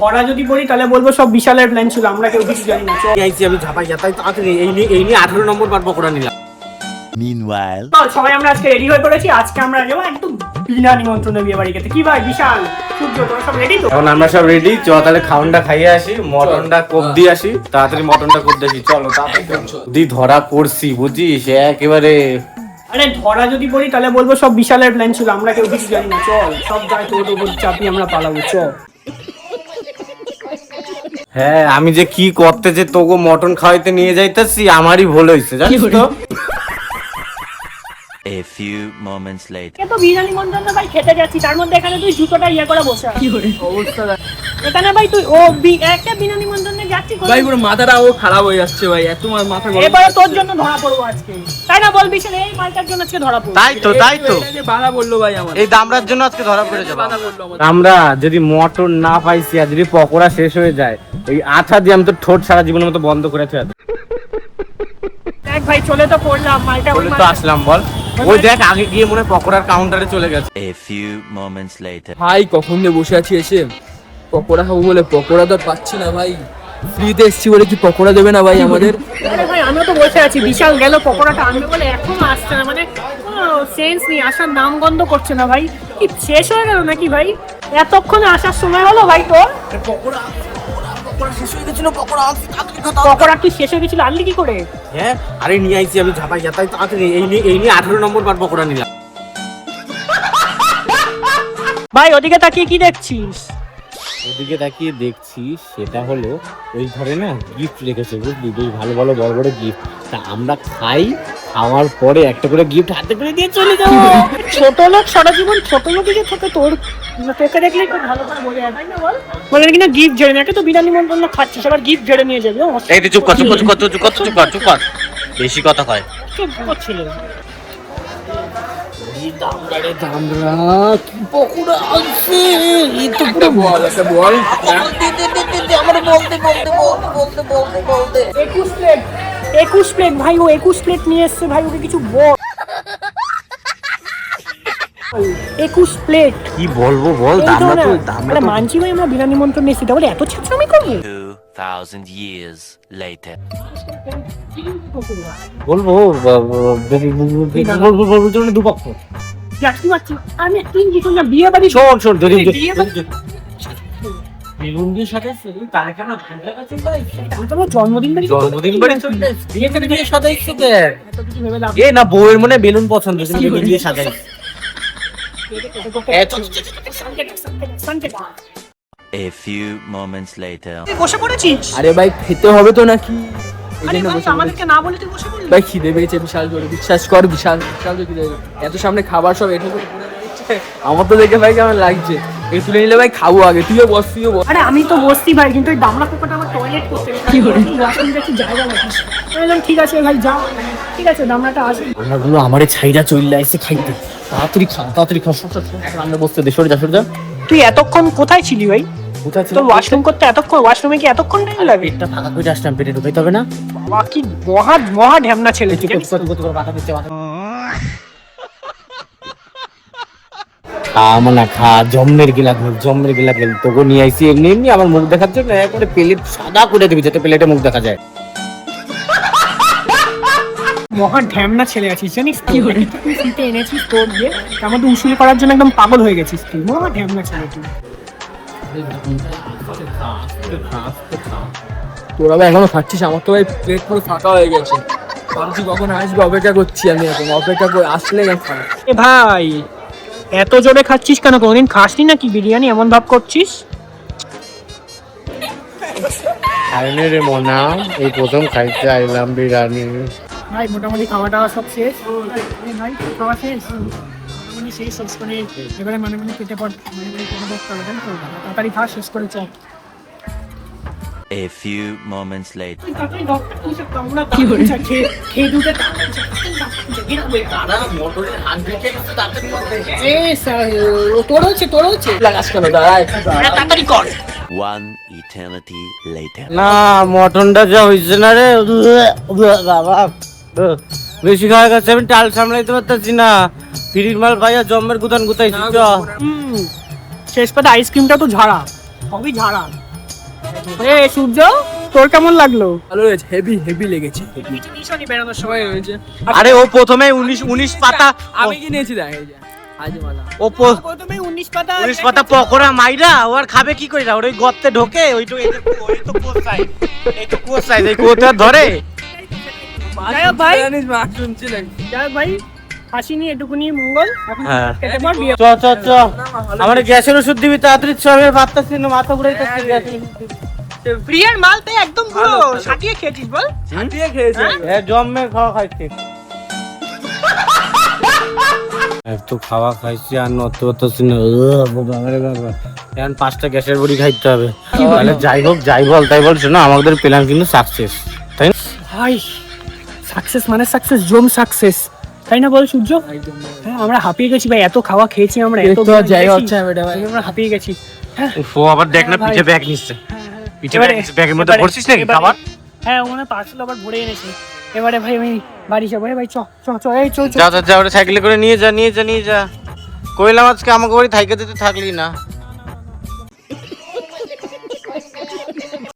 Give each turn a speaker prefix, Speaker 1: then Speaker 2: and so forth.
Speaker 1: পড়া যদি পড়ি তাহলে বলবো সব বিশালের প্ল্যান ছিল, আমরা কেউ কিছু জানি না।
Speaker 2: আমি ঝাপাই যাতাই তাড়াতাড়ি এই নিয়ে 18 নম্বর বার পকোড়া নিলাম।
Speaker 3: Meanwhile,
Speaker 1: সবাই আমরা আজকে রেডি হয়ে পড়েছি। আজকে আমরা যাবো একদম বিনা নিমন্ত্রণে বিয়ে বাড়ি খেতে। কি ভাই বিশাল, সূর্য তোমরা সব রেডি তো?
Speaker 2: এখন আমরা সব রেডি, চ তাহলে খাওয়ানটা খাইয়ে আসি, মটনটা কোপ দিয়ে আসি, তাড়াতাড়ি মটনটা কোপ দিয়ে আসি। চলো তাড়াতাড়ি ধরা পড়ছি বুঝিস একেবারে।
Speaker 1: আরে ধরা যদি পড়ি তাহলে বলবো সব বিশালের প্ল্যান ছিল, আমরা কেউ কিছু জানি না। চল সব যায় তোর উপর চাপিয়ে আমরা পালাবো। চল।
Speaker 2: হ্যাঁ আমি যে কি করতে যে তোকে মটন খাওয়াইতে নিয়ে যাইতেছি আমারই ভুল হয়েছে জানিস তো।
Speaker 3: a few moments later.
Speaker 1: তো বিনা নিমন্ত্রণে ভাই খেতে যাচ্ছি, তার মধ্যে এখানে তুই জুতোটা ইয়ে করে বসে আছিস। অবস্থা এখানে ভাই তুই একটা বিনা নিমন্ত্রণে যাচ্ছি
Speaker 4: ভাই পুরো মাথাটা ও খারাপ হয়ে যাচ্ছে ভাই, এত মাথা গরম।
Speaker 1: এবারে তোর জন্য ধরা পড়বো আজকে, তাই না বল বিশাল? এই মালটার জন্য আজকে ধরা পড়বো।
Speaker 2: তাই তো
Speaker 4: বাধা বললো ভাই আমার,
Speaker 2: এই দামরার জন্য আজকে ধরা পড়ে যাবো
Speaker 4: বাধা বললো আমার।
Speaker 2: আমরা। যদি মটন না পাইছি আর যদি পকোড়া শেষ হয়ে যায়, এই আঠা দিয়ে আমি তো ঠোঁট সারা জীবনের মতো বন্ধ করে থুয়ে
Speaker 1: দেখ ভাই চলে তো পড়লাম, মালটা
Speaker 2: বলে তো আসলাম। বল ওই দেখ আগে গিয়ে মনে হয় পকোড়ার কাউন্টারে চলে গেছে।
Speaker 3: A few moments later.
Speaker 4: ভাই কখন দিয়ে বসে আছি এসে পকোড়া খাবো বলে, পকোড়া তো আর পাচ্ছি না ভাই। ফ্রিতে এসছি বলে কি পকোড়া দেবে না ভাই আমাদের?
Speaker 1: আরে ভাই আমিও তো বসে আছি, বিশাল গেল পকোড়াটা আনবে বলে এখনো আসছে না, মানে সেন্স নেই, আসার নাম গন্ধ করছে না ভাই। কি শেষ হয়ে গেল নাকি ভাই? এতক্ষণে আসার সময় হলো ভাই তোর? পকোড়া কি শেষ হয়ে গেছিল? আনলি কি করে?
Speaker 2: হ্যাঁ আরে নিয়ে আইছি আমি ঝাপাই যাতাই তাড়াতাড়ি এই নিয়ে 18 নম্বর বার পকোড়া নিলাম।
Speaker 1: ভাই ওদিকে তাকিয়ে কি দেখছিস?
Speaker 2: ওদিকে তাকিয়ে দেখছি সেটা হলো ওই ঘরে না গিফট রেখেছে বুঝলি, বেশ ভালো ভালো বড় বড় গিফট। তা আমরা খাই, খাওয়ার পরে একটা করে গিফট হাতে করে দিয়ে চলে যাবো।
Speaker 1: ছোট লোক সারা জীবন ছোট লোকই থাকে তোর, তোকে দেখলে খুব ভালো করে বোঝা যায়, তাই না বল? বলে কিনা গিফট ঝেড়ে না, তো বিনা নিমন্ত্রণ খাচ্ছিস আবার গিফট ঝেড়ে নিয়ে যাবি?
Speaker 2: এই তুই চুপ কর বেশি কথা কয়।
Speaker 1: চুপ করছিল।
Speaker 4: বল
Speaker 1: 21 প্লেট ভাই, ও 21 প্লেট নিয়ে এসছে ভাই, ওকে কিছু বল। 21 প্লেট
Speaker 2: কি বলবো বল,
Speaker 1: আমরা মানছি ভাই আমরা বিনা নিমন্ত্রণ এসেছি, তাহলে এত ছাত্রামি করবো?
Speaker 3: 2000 years later.
Speaker 2: বলবো দুপক্ষ
Speaker 1: আমি কিছু না, বিয়ে বাড়ি
Speaker 2: শোন
Speaker 1: বেলুন দিয়ে সাজাইছে, তার কেন জন্মদিন বাড়ি
Speaker 2: বিয়ে সাজাইছে দেখ।
Speaker 1: এত কিছু ভেবে লাভ
Speaker 2: এ না বউয়ের মনে বেলুন পছন্দ, বেলুন দিয়ে সাজাই।
Speaker 3: A few moments later.
Speaker 1: বসে পড়েছিস?
Speaker 4: আরে ভাই খেতে হবে তো নাকি, এই
Speaker 1: আরে
Speaker 4: জন্য
Speaker 1: ভাই,
Speaker 4: বসে
Speaker 1: আমাদেরকে না বলে তুই বসে পড়লি?
Speaker 4: ভাই খিদে পেয়েছে বিশাল জোরে, বিশ্বাস কর বিশাল জোরে খিদে পেয়েছে। এত সামনে খাবার সব এঠো করে পড়ে রয়েছে, আমার তো দেখে ভাই কেমন লাগছে। এই তুলে নিলে ভাই খাবো আগে, তুইও বস।
Speaker 1: আরে আমি তো বসছি ভাই, কিন্তু ওই দামড়া পোকাটা আমার টয়লেট করতে গেছে। কি করে ওয়াশরুম দেখি জায়গা রাখিস? বললাম ঠিক আছে ভাই যাও, ঠিক আছে দামড়াটা আসবে।
Speaker 2: রান্নাগুলো আমারে ছাইরা চইলা এসে খাইতে। তাড়াতাড়ি খা রান্না বসতে দে, সরে যা।
Speaker 1: তুই এতক্ষণ কোথায় ছিলি ভাই?
Speaker 2: কোথায় ছিল
Speaker 1: তোর ওয়াশরুম করতে এতক্ষণ, ওয়াশরুমে কি এতক্ষণ টাইম লাগে?
Speaker 2: পেটটা ফাঁকা করে আসলাম, পেটে ঢুকাইতে হবে না?
Speaker 1: বাবা কি মহা ঢ্যামনা ছেলে তুই।
Speaker 2: খা জম্মের গিলা খেল তোকে নিয়ে আইসি এমনি আমার মুখ দেখার জন্য একবারে প্লেট সাদা করে দিবি যাতে প্লেটে মুখ দেখা যায়।
Speaker 1: মহা ঢ্যামনা ছেলে আছিস জানিস? কি করে তুই ফ্রিতে এনেছিস তোর দিয়ে আমাদের উসুল করার জন্য একদম পাগল হয়ে গেছিস তুই, মহা ঢ্যামনা ছেলে তুই।
Speaker 4: তোরা ভাই এখনো খাচ্ছিস, আমার তো ভাই পেট পুরো ফাঁকা হয়ে গেছে। ভাবছি কখন আসবে, অপেক্ষা করছি আমি, এখন অপেক্ষা করে আসলে খাই।
Speaker 1: এ ভাই এত জোরে খাচ্ছিস কেন? কোনদিন খাসনি নাকি বিরিয়ানি, এমন ভাব করছিস?
Speaker 2: খাইনি রে মনা, এই প্রথম খাইতে আইলাম বিরিয়ানি।
Speaker 1: ভাই মোটামুটি খাওয়া দাওয়া সব শেষ ভাই, খাওয়া শেষ শেষ করে এবারে মানে পেটে পড়, তাড়াতাড়ি খা, শেষ করে চল।
Speaker 3: A few moments later. One eternity later.
Speaker 2: না মটনটা যা হয়েছে না রে বাবা, বেশি খাওয়া গেছে, আমি টাল সামলাইতে পারতেছি না। ফিরির মাল ভাইয়া জম্মের গুতাইছি।
Speaker 1: শেষ পাতে আইসক্রিমটা তো ঝাড়া, সবই ঝাড়া। সূর্য তোর কেমন লাগলো?
Speaker 4: ভালো হয়েছে, হেভি হেভি লেগেছে।
Speaker 1: ভীষণই বেরোনোর সময় হয়েছে।
Speaker 2: আরে ও প্রথমে 19 পাতা
Speaker 4: আমি কি নিয়েছি দেখ, এই যে হাজমালা।
Speaker 2: ও
Speaker 1: প্রথমে 19 পাতা
Speaker 2: 19 পাতা পকোড়া মাইরা ও আর খাবে কি কইরা? ওই গর্তে ঢোকে, ওই তো এই তো কোস সাইজ, এই তো কোস সাইজ, এই কোতে আর ধরে।
Speaker 1: যাই হোক ভাই,
Speaker 4: জানিস মা শুনছি নাকি?
Speaker 1: যাই হোক ভাই, হাসিনি এটুকুনি মঙ্গল। এখন
Speaker 2: হ্যাঁ।
Speaker 1: খেতে পারবি?
Speaker 2: চ আমার গ্যাসের ওষুধ দিবি তাড়াতাড়ি, চ। আমি পারতাছি না, মাথা ঘুরাইতেছে গ্যাসের ওষুধ দিবি।
Speaker 1: প্রিয়ার মাল তো একদম পুরো সাটিয়ে খেয়েছিস বল?
Speaker 4: ছাটিয়ে খেয়েছি।
Speaker 2: হ্যাঁ, জম্মে খাওয়া খাইছি। একটু খাওয়া খাইছি আর নড়তে পারতেছি না। এখন 5টা গ্যাসের বড়ি খাইতে হবে। তাহলে যাই বল তাই বল, শোনো আমাদের প্ল্যান কিন্তু সাকসেস, তাই না?
Speaker 1: ভাই সাকসেস মানে সাকসেস, জম সাকসেস, তাই না বল সূর্য? হ্যাঁ, আমরা হাঁপিয়ে গেছি ভাই, এত খাওয়া খেয়েছি আমরা, এত
Speaker 4: তো
Speaker 1: বিরিয়ানি
Speaker 4: যাই
Speaker 1: খেয়েছি,
Speaker 4: হচ্ছে না বেটা ভাই।
Speaker 1: আমরা হাঁপিয়ে গেছি। হ্যাঁ,
Speaker 2: ও আবার দেখ না, পিঠে ব্যাগ নিচ্ছে, পিঠে ব্যাগ নিচ্ছে, ব্যাগের মধ্যে ভরছিস নাকি খাবার?
Speaker 1: হ্যাঁ, ওখানে পার্সেল আবার ভরে এনেছি। এবারে ভাই আমি বাড়ি যাবো। ভাই চ চ চ, এই চল চল।
Speaker 2: যা ওটা সাইকেলে করে নিয়ে যা। কইলাম আজকে আমাকে বাড়ি থাইকে দিতে থাকলি না।